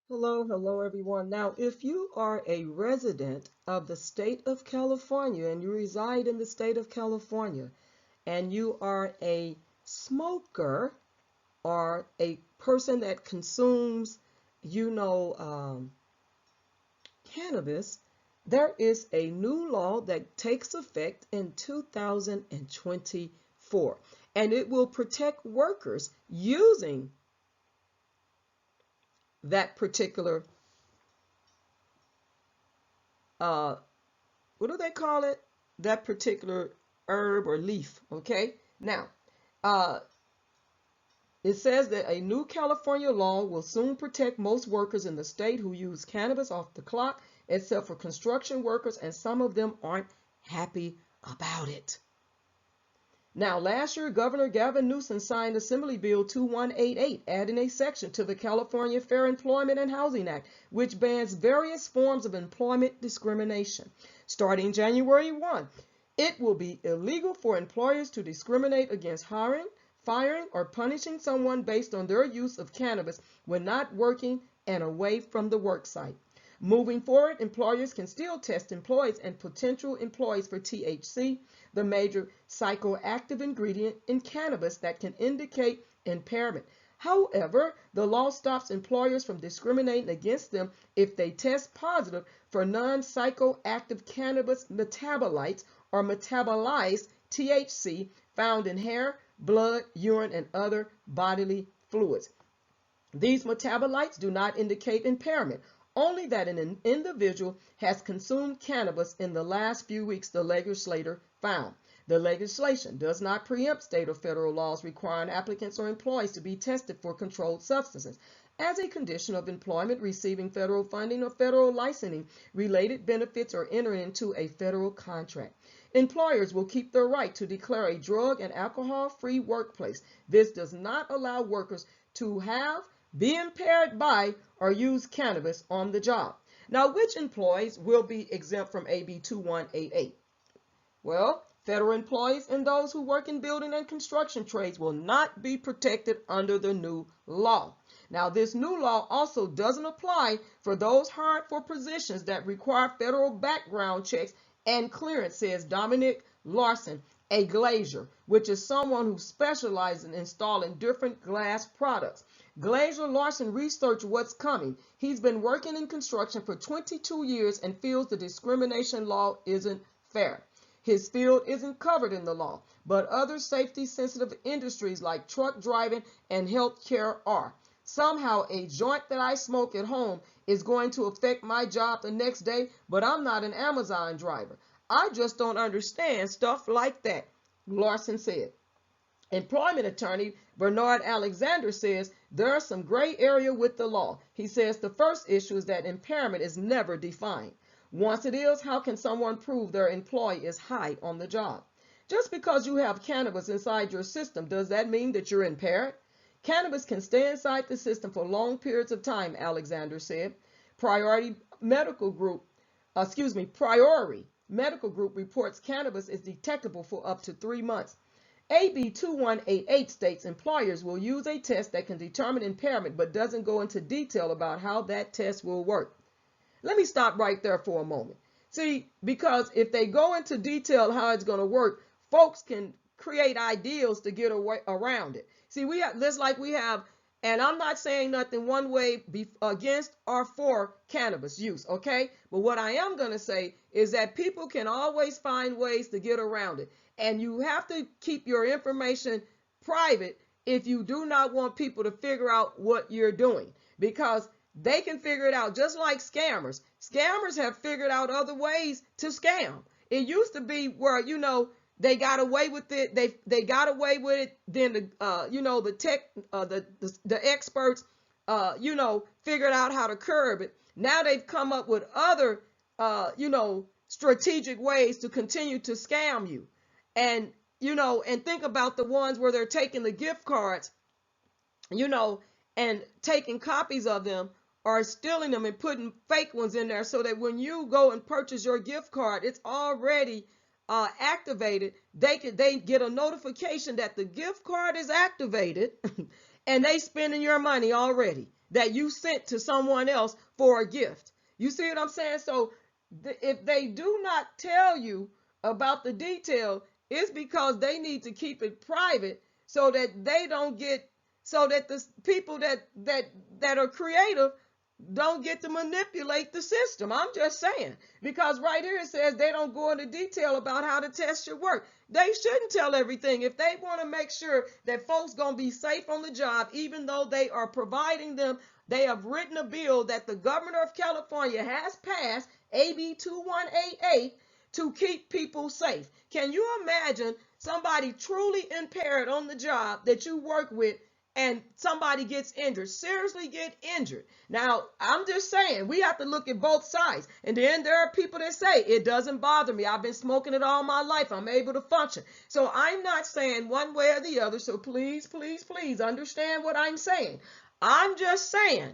Hello, everyone. Now, if you are a resident of the state of California and you reside in the state of California and you are a smoker or a person that consumes, you know, um, cannabis, there is a new law that takes effect in 2024, and it will protect workers using that particular uh, what do they call it? That particular herb or leaf. Okay. Now, uh, it says that a new California law will soon protect most workers in the state who use cannabis off the clock, except for construction workers, and some of them aren't happy about it. Now, last year, Governor Gavin Newsom signed Assembly Bill 2188, adding a section to the California Fair Employment and Housing Act, which bans various forms of employment discrimination. Starting January 1, it will be illegal for employers to discriminate against hiring, firing, or punishing someone based on their use of cannabis when not working and away from the work site. Moving forward, employers can still test employees and potential employees for THC, the major psychoactive ingredient in cannabis that can indicate impairment. However, the law stops employers from discriminating against them if they test positive for non-psychoactive cannabis metabolites or metabolized THC found in hair, blood, urine, and other bodily fluids. These metabolites do not indicate impairment, only that an individual has consumed cannabis in the last few weeks, the legislator found. The legislation does not preempt state or federal laws requiring applicants or employees to be tested for controlled substances. As a condition of employment, receiving federal funding or federal licensing related benefits or entering into a federal contract. Employers will keep their right to declare a drug and alcohol-free workplace. This does not allow workers to have, be impaired by, or use cannabis on the job. Now, which employees will be exempt from AB 2188? Well, federal employees and those who work in building and construction trades will not be protected under the new law. Now, this new law also doesn't apply for those hired for positions that require federal background checks and clearance, says Dominic Larson, a glazier, which is someone who specializes in installing different glass products. Glazier Larson researched what's coming. He's been working in construction for 22 years and feels the discrimination law isn't fair. His field isn't covered in the law, but other safety-sensitive industries like truck driving and healthcare are. Somehow, a joint that I smoke at home is going to affect my job the next day, but I'm not an Amazon driver. I just don't understand stuff like that, Larson said. Employment attorney Bernard Alexander says there's some gray area with the law. He says the first issue is that impairment is never defined. Once it is, how can someone prove their employee is high on the job? Just because you have cannabis inside your system, does that mean that you're impaired? Cannabis can stay inside the system for long periods of time, Alexander said. Priori Medical Group reports cannabis is detectable for up to 3 months. AB 2188 states employers will use a test that can determine impairment but doesn't go into detail about how that test will work. Let me stop right there for a moment. See, because if they go into detail how it's going to work, folks can create ideals to get away around it. See, we have this like we have, and I'm not saying nothing one way against or for cannabis use, okay? But what I am going to say is that people can always find ways to get around it. And you have to keep your information private if you do not want people to figure out what you're doing, because they can figure it out just like scammers. Scammers have figured out other ways to scam. It used to be where, they got away with it. They got away with it. Then the experts, figured out how to curb it. Now they've come up with other, strategic ways to continue to scam you. And, and think about the ones where they're taking the gift cards, and taking copies of them or stealing them and putting fake ones in there so that when you go and purchase your gift card, it's already activated. They get a notification that the gift card is activated and they spending your money already. that you sent to someone else for a gift. You see what I'm saying? So if they do not tell you about the detail, it's because they need to keep it private so that they don't get, so that the people that are creative don't get to manipulate the system. I'm just saying, because right here it says they don't go into detail about how to test your work. They shouldn't tell everything if they want to make sure that folks gonna be safe on the job, even though they are providing them. They have written a bill that the governor of California has passed, AB 2188, to keep people safe. Can you imagine somebody truly impaired on the job that you work with, and somebody gets injured, seriously get injured? Now, I'm just saying, we have to look at both sides. And then there are people that say, it doesn't bother me. I've been smoking it all my life. I'm able to function. So I'm not saying one way or the other. So please, please, please understand what I'm saying. I'm just saying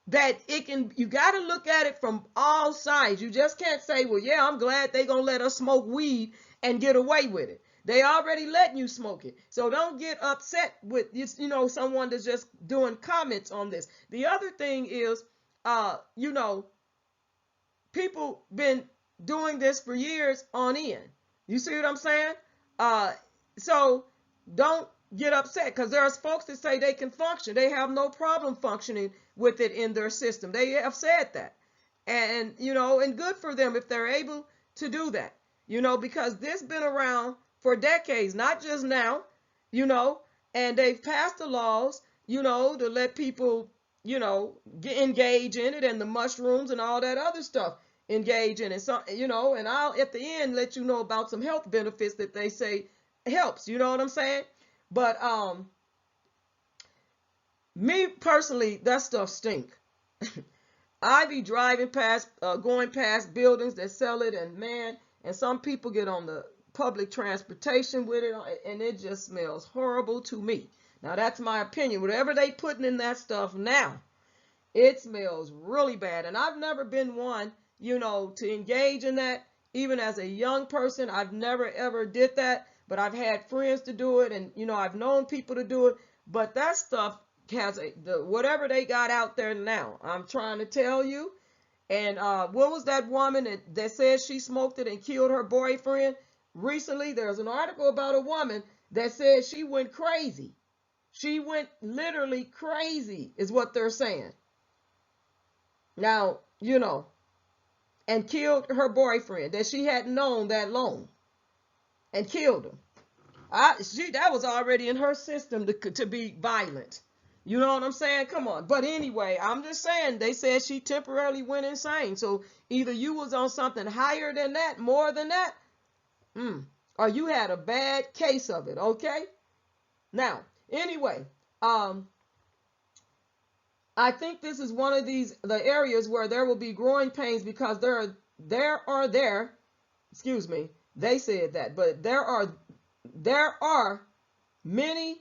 that you got to look at it from all sides. You just can't say, well, yeah, I'm glad they're going to let us smoke weed and get away with it. They already letting you smoke it. So don't get upset with, someone that's just doing comments on this. The other thing is, people been doing this for years on end. You see what I'm saying? So don't get upset, because there's folks that say they can function. They have no problem functioning with it in their system. They have said that. And, and good for them if they're able to do that, because this been around for decades, not just now, and they've passed the laws, to let people, engage in it, and the mushrooms and all that other stuff engage in it. So, and I'll at the end let you know about some health benefits that they say helps, you know what I'm saying? But me personally, that stuff stink. I be driving past, going past buildings that sell it, and man, and some people get on the public transportation with it, and it just smells horrible to me. Now that's my opinion. Whatever they putting in that stuff now, it smells really bad. And I've never been one, to engage in that. Even as a young person, I've never ever did that. But I've had friends to do it, and I've known people to do it. But that stuff has whatever they got out there now. I'm trying to tell you. And what was that woman that said she smoked it and killed her boyfriend? Recently, there's an article about a woman that said she went crazy. She went literally crazy, is what they're saying. Now, and killed her boyfriend that she hadn't known that long, and killed him. That was already in her system to be violent. You know what I'm saying? Come on. But anyway, I'm just saying, they said she temporarily went insane. So either you was on something higher than that, more than that, or you had a bad case of it, okay? Now, anyway, I think this is one of the areas where there will be growing pains, because excuse me, they said that, but there are many,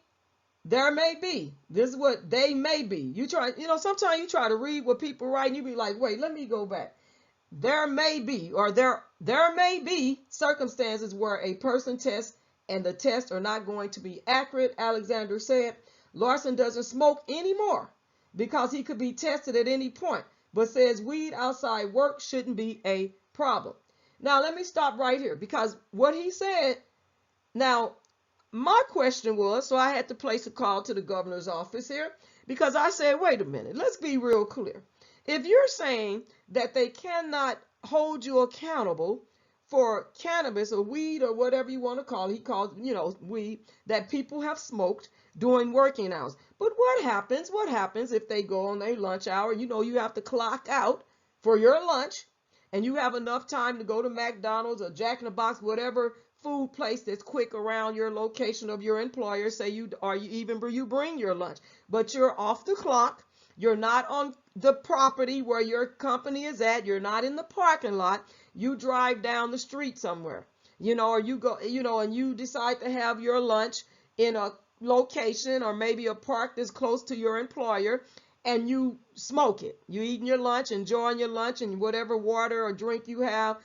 there may be, this is what they may be. Sometimes you try to read what people write and you be like, wait, let me go back. There may be, or there may be circumstances where a person tests and the tests are not going to be accurate. Alexander said Larson doesn't smoke anymore because he could be tested at any point, but says weed outside work shouldn't be a problem. Now, let me stop right here, because what he said, now, my question was, so I had to place a call to the governor's office here, because I said, wait a minute, let's be real clear. If you're saying that they cannot hold you accountable for cannabis or weed or whatever you want to call it, he calls, weed, that people have smoked during working hours. But what happens? What happens if they go on their lunch hour? You have to clock out for your lunch, and you have enough time to go to McDonald's or Jack in the Box, whatever food place that's quick around your location of your employer. Say you bring your lunch, but you're off the clock. You're not on the property where your company is at. You're not in the parking lot. You drive down the street somewhere, or you go, and you decide to have your lunch in a location or maybe a park that's close to your employer, and you smoke it. You eating your lunch, enjoying your lunch, and whatever water or drink you have,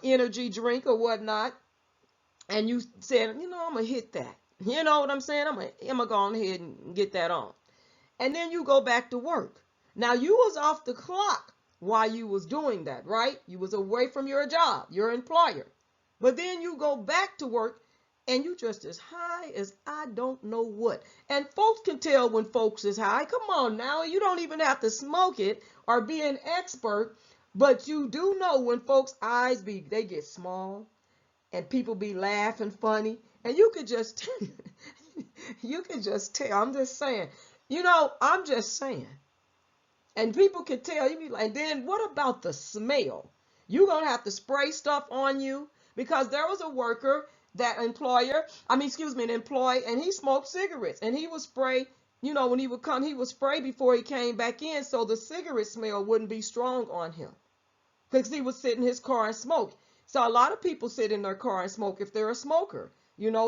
energy drink or whatnot, and you said, I'm gonna hit that. You know what I'm saying? I'm gonna go on ahead and get that on. and then you go back to work. Now you was off the clock while you was doing that, right? You was away from your job, your employer. But then you go back to work and you just as high as I don't know what. And folks can tell when folks is high. Come on now, you don't even have to smoke it or be an expert, but you do know when folks' eyes they get small and people be laughing funny, and you could just you could just tell. I'm just saying. I'm just saying. And people can tell. You be like, then what about the smell? You're gonna have to spray stuff on you, because there was a worker, that employer, excuse me, an employee, and he smoked cigarettes, and he would spray. When he would come, he would spray before he came back in, so the cigarette smell wouldn't be strong on him, because he would sit in his car and smoke. So a lot of people sit in their car and smoke if they're a smoker,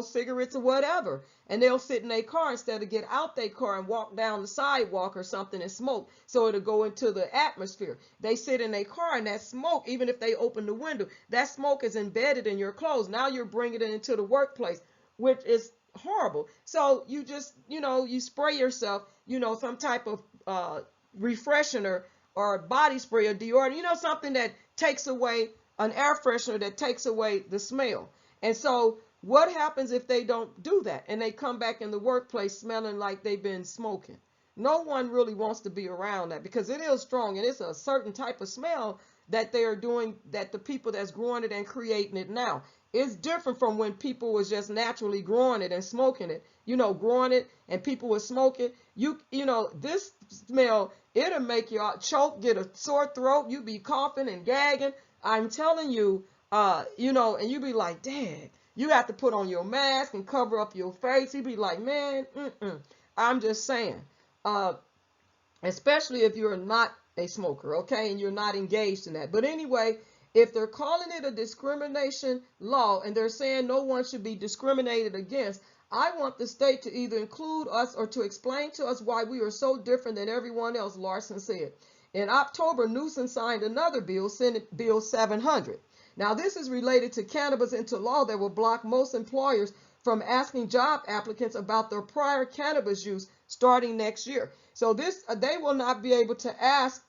cigarettes or whatever. And they'll sit in their car instead of get out their car and walk down the sidewalk or something and smoke, so it'll go into the atmosphere. They sit in their car, and that smoke, even if they open the window, that smoke is embedded in your clothes. Now you're bringing it into the workplace, which is horrible. So you just, you spray yourself, some type of refreshener or body spray or deodorant, something that takes away, an air freshener that takes away the smell. And so what happens if they don't do that and they come back in the workplace smelling like they've been smoking? No one really wants to be around that, because it is strong, and it's a certain type of smell that they are doing, that the people that's growing it and creating it now. It's different from when people was just naturally growing it and smoking it, growing it and people were smoking. This smell, it'll make you choke, get a sore throat. You be coughing and gagging. I'm telling you, and you be like, dang, you have to put on your mask and cover up your face. You be like, man, I'm just saying, especially if you're not a smoker, okay, and you're not engaged in that. But anyway, if they're calling it a discrimination law and they're saying no one should be discriminated against, I want the state to either include us or to explain to us why we are so different than everyone else, Larson said. In October, Newsom signed another bill, Senate Bill 700. Now, this is related to cannabis into law that will block most employers from asking job applicants about their prior cannabis use starting next year. So they will not be able to ask.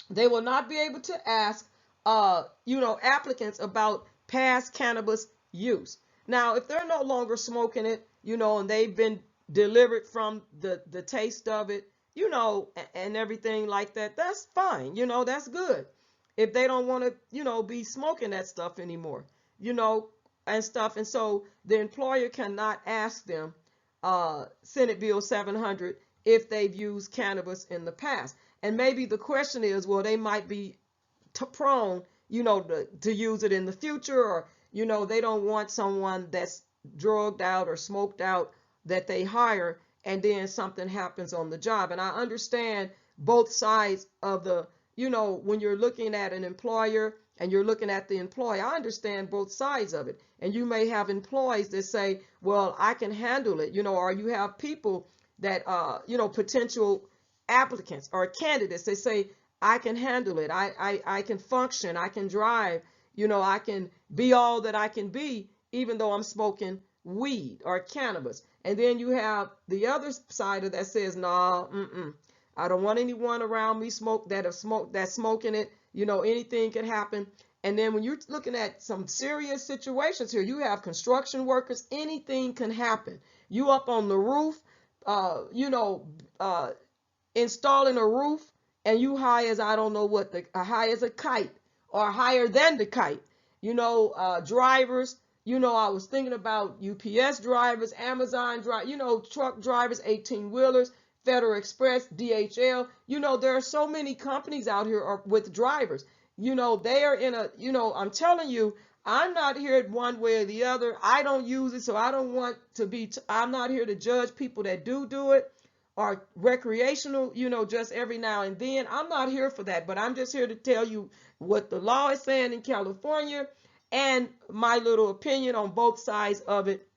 They will not be able to ask, applicants about past cannabis use. Now, if they're no longer smoking it, and they've been delivered from the taste of it, and everything like that, that's fine. That's good. If they don't want to, be smoking that stuff anymore, and stuff. And so the employer cannot ask them, Senate Bill 700, if they've used cannabis in the past. And maybe the question is, well, they might be prone, to use it in the future, or, they don't want someone that's drugged out or smoked out that they hire, and then something happens on the job. And I understand both sides of the, when you're looking at an employer and you're looking at the employee, I understand both sides of it. And you may have employees that say, well, I can handle it, or you have people that, potential applicants or candidates, they say, I can handle it. I can function. I can drive. I can be all that I can be, even though I'm smoking weed or cannabis. And then you have the other side of that says, nah, I don't want anyone around me that's smoking it. Anything can happen. And then when you're looking at some serious situations here, you have construction workers, anything can happen. You up on the roof, installing a roof, and you high as I don't know what, high as a kite or higher than the kite. Drivers, I was thinking about UPS drivers, Amazon drivers, truck drivers, 18-wheelers, Federal Express, DHL. There are so many companies out here with drivers. They are in a, I'm telling you, I'm not here one way or the other. I don't use it, so I don't want to be, I'm not here to judge people that do it, or recreational, just every now and then. I'm not here for that, but I'm just here to tell you what the law is saying in California and my little opinion on both sides of it,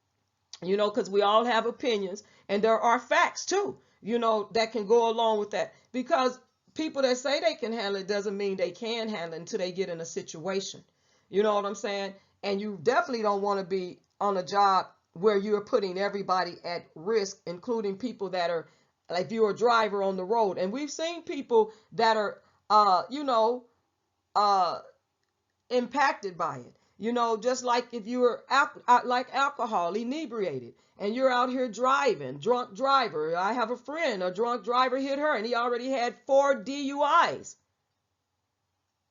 because we all have opinions, and there are facts too, that can go along with that, because people that say they can handle it doesn't mean they can handle it until they get in a situation. You know what I'm saying? And you definitely don't want to be on a job where you're putting everybody at risk, including people that are Like if you're a driver on the road, and we've seen people that are, you know, uh, impacted by it. You know, just like if you were like alcohol, inebriated, and you're out here driving, drunk driver. I have a friend, a drunk driver hit her, and he already had 4 DUIs,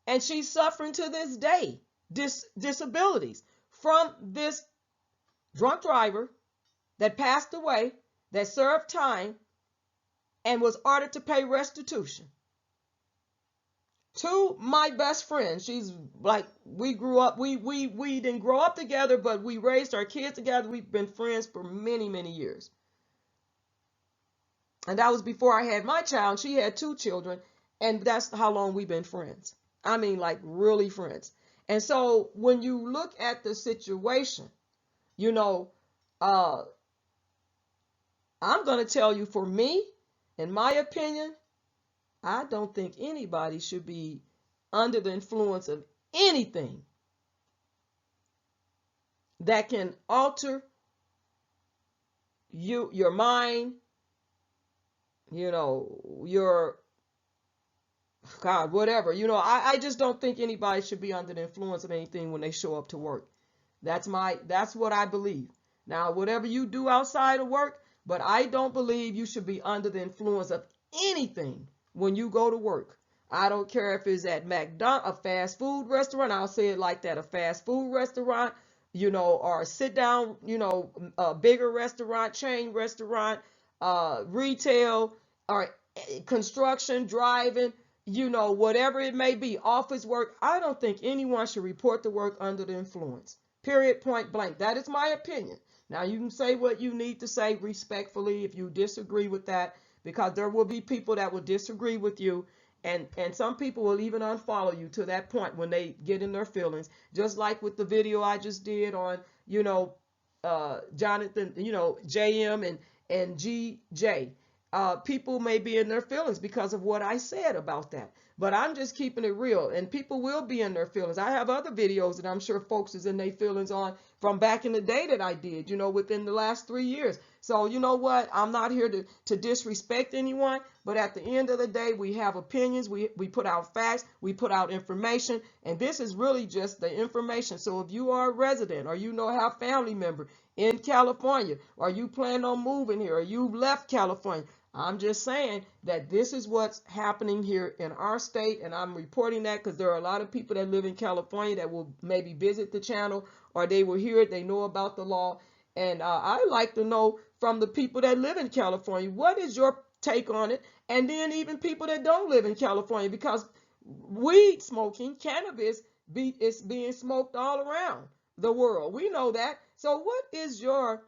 and she's suffering to this day disabilities from this drunk driver that passed away, that served time, and was ordered to pay restitution. To my best friend, she's like, we grew up, we didn't grow up together, but we raised our kids together. We've been friends for many, many years. And that was before I had my child. She had 2 children, and that's how long we've been friends. I mean, like really friends. And so when you look at the situation, you know, I'm going to tell you, for me, in my opinion, I don't think anybody should be under the influence of anything that can alter your mind, you know, your, God, whatever. You know, I just don't think anybody should be under the influence of anything when they show up to work. That's what I believe. Now, whatever you do outside of work, but I don't believe you should be under the influence of anything when you go to work. I don't care if it's at McDonald's, a fast food restaurant. I'll say it like that, a fast food restaurant, you know, or a sit down, you know, a bigger restaurant, chain restaurant, retail, or construction, driving, you know, whatever it may be, office work. I don't think anyone should report to work under the influence. Period, point blank. That is my opinion. Now, you can say what you need to say respectfully if you disagree with that, because there will be people that will disagree with you, and some people will even unfollow you to that point when they get in their feelings. Just like with the video I just did on, you know, Jonathan, you know, JM and GJ. People may be in their feelings because of what I said about that. But I'm just keeping it real, and people will be in their feelings. I have other videos that I'm sure folks is in their feelings on from back in the day that I did, you know, within the last 3 years. So you know what? I'm not here to disrespect anyone, but at the end of the day, we have opinions. We put out facts. We put out information, and this is really just the information. So if you are a resident, or you know have family member in California, or you plan on moving here, or you left California, I'm just saying that this is what's happening here in our state, and I'm reporting that because there are a lot of people that live in California that will maybe visit the channel, or they will hear it, they know about the law. And I like to know from the people that live in California, what is your take on it? And then even people that don't live in California, because weed smoking, cannabis, is being smoked all around the world. We know that. So what is your,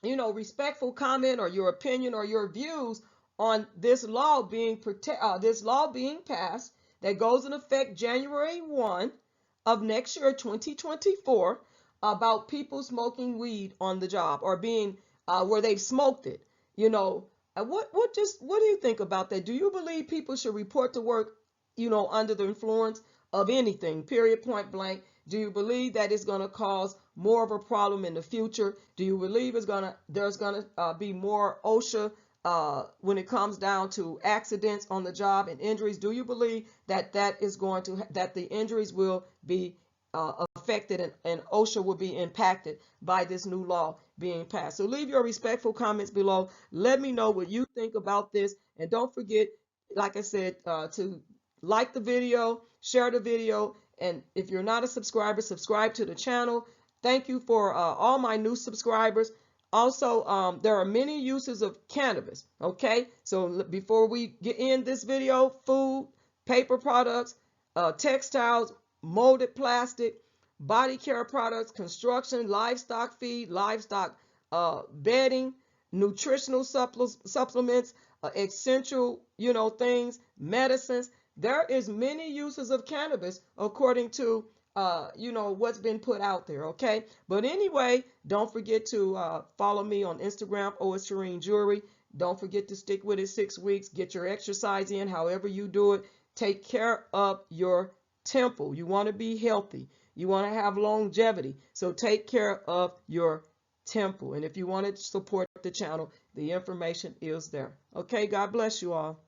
you know, respectful comment, or your opinion, or your views on this law being passed that goes in effect January 1 of next year, 2024, about people smoking weed on the job, or being where they've smoked it? You know, what do you think about that? Do you believe people should report to work, you know, under the influence of anything? Period, point blank. Do you believe that it's going to cause more of a problem in the future? Do you believe there's going to be more OSHA when it comes down to accidents on the job and injuries? Do you believe that the injuries will be affected, and OSHA will be impacted by this new law being passed? So leave your respectful comments below. Let me know what you think about this, and don't forget, like I said, to like the video, share the video, and if you're not a subscriber, subscribe to the channel. Thank you for all my new subscribers. Also, there are many uses of cannabis. Okay, so before we end this video, food, paper products, textiles, molded plastic, body care products, construction, livestock feed, livestock bedding, nutritional supplements, essential, you know, things, medicines. There is many uses of cannabis according to you know, what's been put out there. Okay, but anyway, don't forget to follow me on Instagram, OitsSharine Jewelry. Don't forget to stick with it 6 weeks. Get your exercise in, however you do it. Take care of your temple. You want to be healthy. You want to have longevity. So take care of your temple. And if you want to support the channel, the information is there. Okay, God bless you all.